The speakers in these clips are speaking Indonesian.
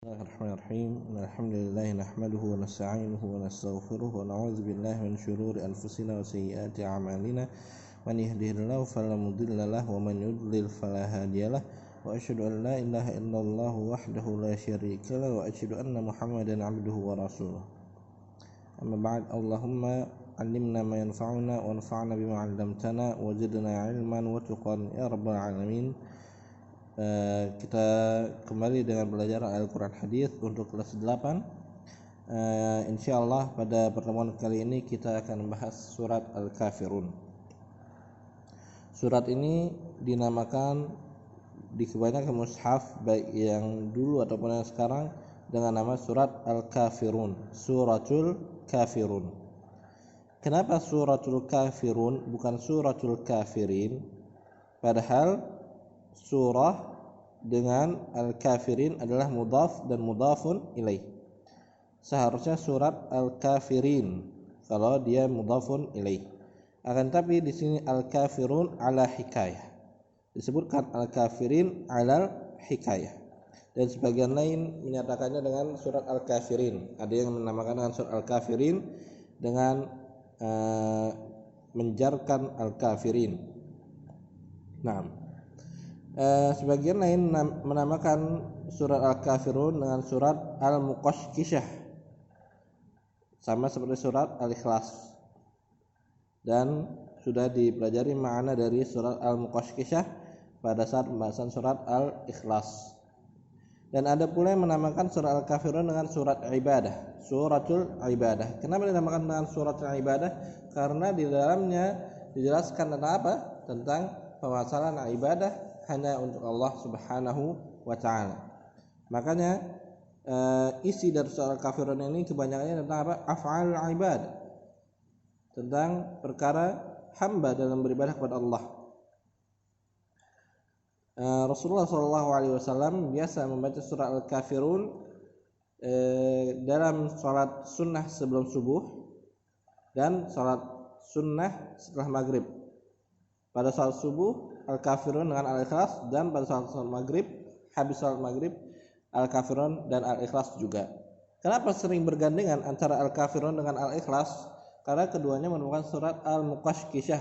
Bismillahirrahmanirrahim. Alhamdulillah nahmaduhu wa nasta'inuhu wa nastaghfiruh wa na'udzu billahi min shururi anfusina wa sayyiati a'malina. Man yahdihillahu fala mudilla lahu wa man yudlil fala hadiyalah. Wa asyhadu an la ilaha illallah wahdahu la syarika lahu wa asyhadu anna Muhammadan 'abduhu wa rasuluh. Amma ba'd. Allahumma 'allimna ma yanfa'una wa anfa'na bima 'allamtana wa zidna 'ilman wa tuqan ya rabbal alamin. Kita kembali dengan belajar Al-Quran Hadis untuk kelas 8. Insyaallah pada pertemuan kali ini kita akan membahas surat Al-Kafirun. Surat ini dinamakan di kebanyakan mushaf baik yang dulu ataupun yang sekarang dengan nama surat Al-Kafirun, Suratul Kafirun. Kenapa Suratul Kafirun bukan Suratul Kafirin? Padahal surah dengan Al-Kafirin adalah mudhaf dan mudhafun ilaih. Seharusnya surat Al-Kafirin kalau dia mudhafun ilaih. Akan tapi di sini Al-Kafirun ala hikayah. Disebutkan Al-Kafirin ala hikayah. Dan sebagian lain menyatakannya dengan surat Al-Kafirin. Ada yang menamakan dengan surat Al-Kafirin dengan menjarkan Al-Kafirin. Nah, sebagian lain menamakan surat Al-Kafirun dengan surat Al-Muqashqishah, sama seperti surat Al-Ikhlas, dan sudah dipelajari makna dari surat Al-Muqashqishah pada saat pembahasan surat Al-Ikhlas. Dan ada pula yang menamakan surat Al-Kafirun dengan surat ibadah, suratul ibadah. Kenapa dinamakan dengan suratul ibadah? Karena di dalamnya dijelaskan tentang apa? Tentang permasalahan ibadah hanya untuk Allah Subhanahu wa ta'ala. Makanya isi dari surat Al-Kafirun ini kebanyakannya tentang apa? Af'al ibad, tentang perkara hamba dalam beribadah kepada Allah. Rasulullah SAW biasa membaca surat Al-Kafirun dalam salat sunnah sebelum subuh dan salat sunnah setelah maghrib. Pada salat subuh Al-Kafirun dengan Al-Ikhlas, dan pada salat maghrib, habis salat maghrib, Al-Kafirun dan Al-Ikhlas juga. Kenapa sering bergandengan antara Al-Kafirun dengan Al-Ikhlas? Karena keduanya merupakan surat Al-Muqashqishah.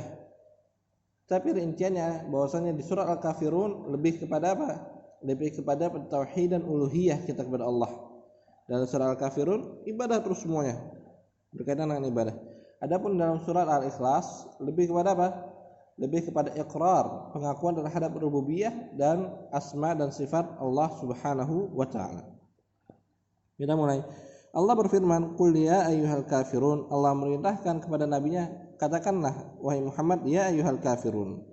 Tapi rinciannya bahwasanya di surat Al-Kafirun lebih kepada apa? Lebih kepada tauhid dan uluhiyah kita kepada Allah. Dalam surat Al-Kafirun ibadah terus semuanya, berkaitan dengan ibadah. Adapun dalam surat Al-Ikhlas lebih kepada apa? Lebih kepada iqrar, pengakuan terhadap rububiyah dan asma dan sifat Allah Subhanahu wa ta'ala. Kita mulai. Allah berfirman, "Qul ya ayyuhal kafirun." Allah merintahkan kepada nabinya, katakanlah wahai Muhammad, ya ayyuhal kafirun.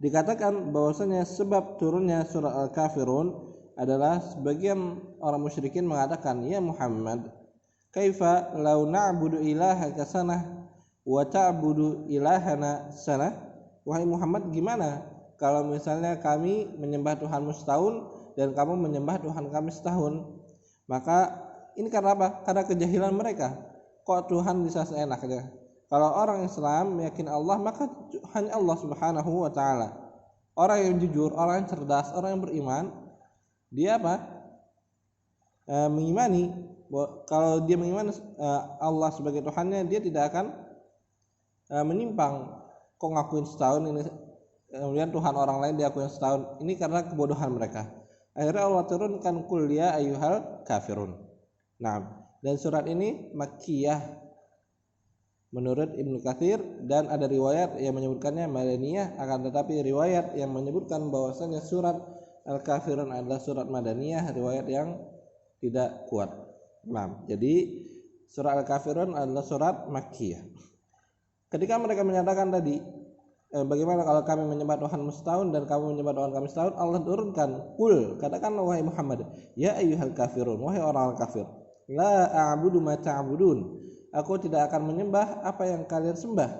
Dikatakan bahwasanya sebab turunnya surah Al-Kafirun adalah sebagian orang musyrikin mengatakan, ya Muhammad, kaifa law na'budu ilahaka sanah wa ta'budu ilahana sanah? Wahai Muhammad, gimana kalau misalnya kami menyembah Tuhanmu setahun dan kamu menyembah Tuhan kami setahun? Maka ini karena apa? Karena kejahilan mereka. Kok Tuhan bisa seenaknya? Kalau orang Islam meyakini Allah, maka hanya Allah Subhanahu wa ta'ala. Orang yang jujur, orang yang cerdas, orang yang beriman, dia apa? Mengimani. Kalau dia mengimani Allah sebagai Tuhannya, dia tidak akan menyimpang. Kok ngakuin setahun ini, kemudian Tuhan orang lain diakuin setahun? Ini karena kebodohan mereka. Akhirnya Allah turunkan qul ya ayyuhal kafirun. Nah, dan surat ini Makkiyah menurut Ibnu Katsir, dan ada riwayat yang menyebutkannya Madaniyah. Akan tetapi riwayat yang menyebutkan bahwasanya surat Al-Kafirun adalah surat Madaniyah, riwayat yang tidak kuat. Nah, jadi surat Al-Kafirun adalah surat Makkiyah. Ketika mereka menyatakan tadi, bagaimana kalau kami menyembah Tuhanmu setahun dan kamu menyembah Tuhan kami setahun, Allah turunkan, qul, katakanlah wahai Muhammad, ya ayyuhal kafirun, wahai orang kafir, la a'budu ma ta'budun, aku tidak akan menyembah apa yang kalian sembah,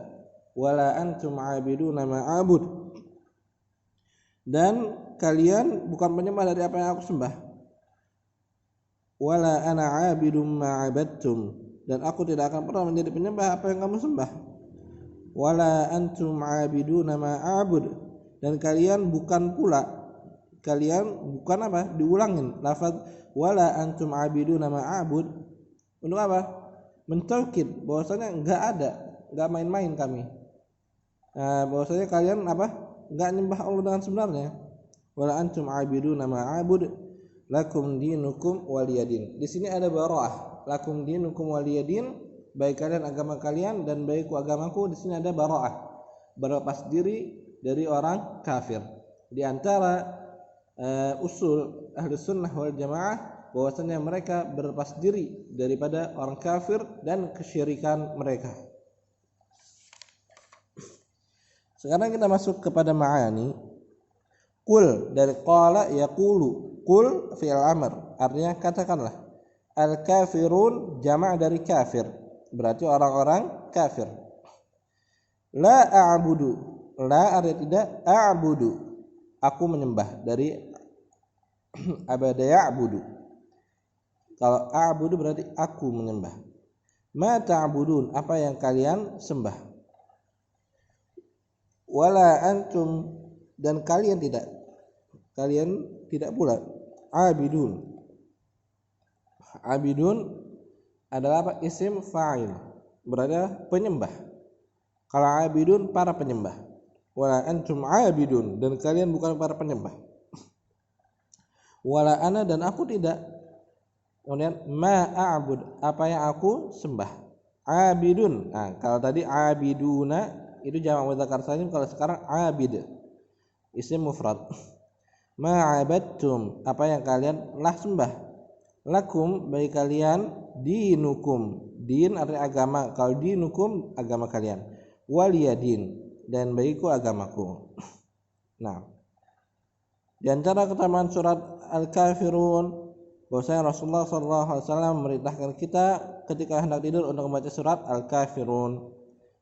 wala antum 'abiduna ma a'bud, dan kalian bukan penyembah dari apa yang aku sembah, wala ana 'abidum ma 'abadtum, dan aku tidak akan pernah menjadi penyembah apa yang kamu sembah, wala antum 'abiduna ma a'bud, dan kalian bukan pula kalian bukan apa? Diulangin lafaz wala antum abiduna ma a'bud. Untuk apa? Mentaukid bahwasanya enggak main-main kami. Bahwasanya kalian apa? Enggak nyembah Allah dengan sebenarnya. Wala antum abiduna ma a'bud lakum dinukum waliyadin. Di sini ada bara'ah. Lakum dinukum waliyadin, baik kalian agama kalian dan baikku agamaku. Di sini ada bara'ah, berlepas diri dari orang kafir. Di antara usul ahli sunnah wal jamaah bahwasanya mereka berlepas diri daripada orang kafir dan kesyirikan mereka. Sekarang kita masuk kepada ma'ani. Qul dari qala yaqulu. Qul fi'il amr, artinya katakanlah. Al-kafirun jama' dari kafir, berarti orang-orang kafir. La a'budu, la artinya tidak, a'budu aku menyembah, dari abada ya'budu. Kalau a'budu berarti aku menyembah. Ma ta'budun, apa yang kalian sembah. Wala antum, dan kalian tidak pula abidun. Abidun adalah apa? Isim fa'il, berarti penyembah. Kalau abidun para penyembah. Wala antum abidun, dan kalian bukan para penyembah. Wala ana, dan aku tidak. Kemudian ma a'bud, apa yang aku sembah. Abidun. Nah, kalau tadi abiduna itu jamak mudzakkar salim, kalau sekarang abid isim mufrad. Ma abadtum, apa yang kalian lah sembah. Lakum, bagi kalian, dinukum, din artinya agama, kalau dinukum agama kalian, waliyadin, dan bagiku agamaku. Nah, di antara keutamaan surat Al-Kafirun bahwasanya Rasulullah SAW memerintahkan kita ketika hendak tidur untuk membaca surat Al-Kafirun,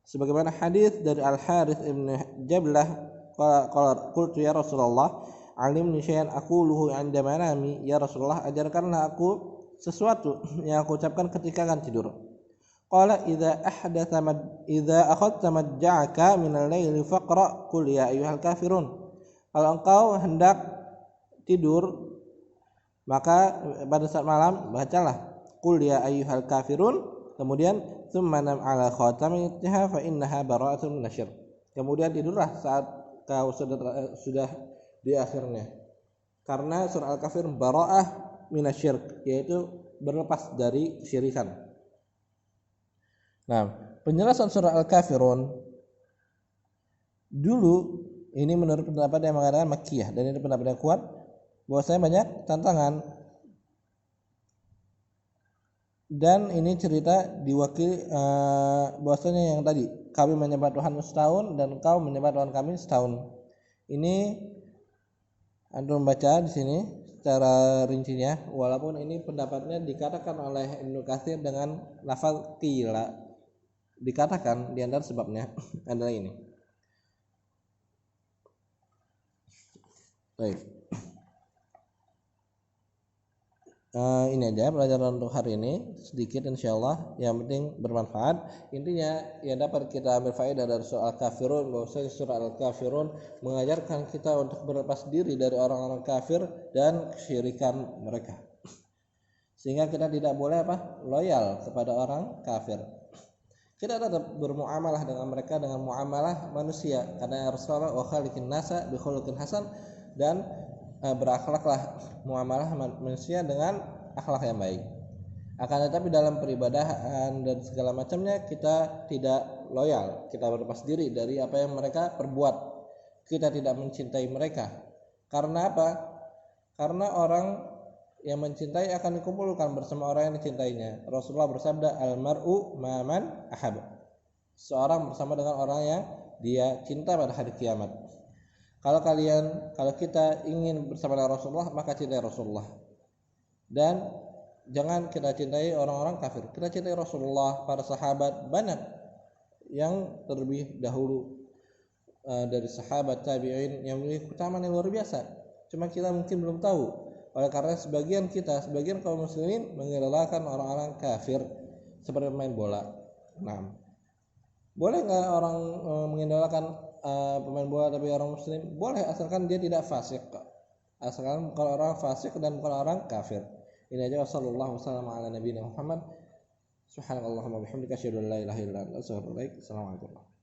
sebagaimana hadis dari Al-Harits ibn Jablah qala qultu ya Rasulullah alimni syai'an aquluhu 'inda manami, ya Rasulullah ajarkanlah aku sesuatu yang aku ucapkan ketika akan tidur. Qala idza akhadta madja'aka min al-laili faqra qul ya ayyuhal kafirun. Kalau engkau hendak tidur maka pada saat malam bacalah qul ya ayyuhal kafirun, kemudian tsumma nam 'ala khatamatiha fa innaha bara'atun minasyirk. Kemudian tidurlah saat kau sudah di akhirnya, karena surah Al-Kafir bara'ah minasyirk, yaitu berlepas dari kesyirikan. Nah, penjelasan surah Al-Kafirun dulu ini menurut pendapat yang mengatakan Makkiyah, dan ini pendapat yang kuat bahwasanya banyak tantangan, dan ini cerita diwakili bahwasanya yang tadi kami menyembah Tuhan setahun dan kau menyembah Tuhan kami setahun. Ini Anda membaca di sini secara rincinya, walaupun ini pendapatnya dikatakan oleh Ibnu Katsir dengan lafaz qila, dikatakan di antara sebabnya adalah ini. Baik. Ini aja pelajaran untuk hari ini, sedikit insyaallah, yang penting bermanfaat. Intinya yang dapat kita ambil faedah dari surah Al-Kafirun, bahwasanya surah Al-Kafirun mengajarkan kita untuk berlepas diri dari orang-orang kafir dan kesyirikan mereka, sehingga kita tidak boleh loyal kepada orang kafir. Kita tetap bermuamalah dengan mereka dengan muamalah manusia, karena Rasulullah wa khaliqin nasa bi khuluqin hasan, dan berakhlaklah muamalah manusia dengan akhlak yang baik. Akan tetapi dalam peribadahan dan segala macamnya kita tidak loyal, kita berlepas diri dari apa yang mereka perbuat. Kita tidak mencintai mereka. Karena apa? Karena orang yang mencintai akan dikumpulkan bersama orang yang dicintainya. Rasulullah bersabda, al-mar'u ma'man ahab. Seorang bersama dengan orang yang dia cinta pada hari kiamat. Kalau kita ingin bersama dengan Rasulullah, maka cintai Rasulullah. Dan jangan kita cintai orang-orang kafir. Kita cintai Rasulullah, para sahabat, banyak yang terlebih dahulu dari sahabat tabi'in yang memiliki keutamaan yang luar biasa. Cuma kita mungkin belum tahu. Oleh karena sebagian kaum muslimin mengidolakan orang-orang kafir seperti pemain bola. Nah, boleh nggak orang mengidolakan pemain bola tapi orang muslim? Boleh, asalkan dia tidak fasik, asalkan bukan orang fasik dan bukan orang kafir. Ini aja. Wassallallahu wasallam ala nabiyina Muhammad. Subhanakallahumma bihamdika asyhadu an la ilaha illa anta astaghfiruka wa atubu ilaik. Assalamualaikum.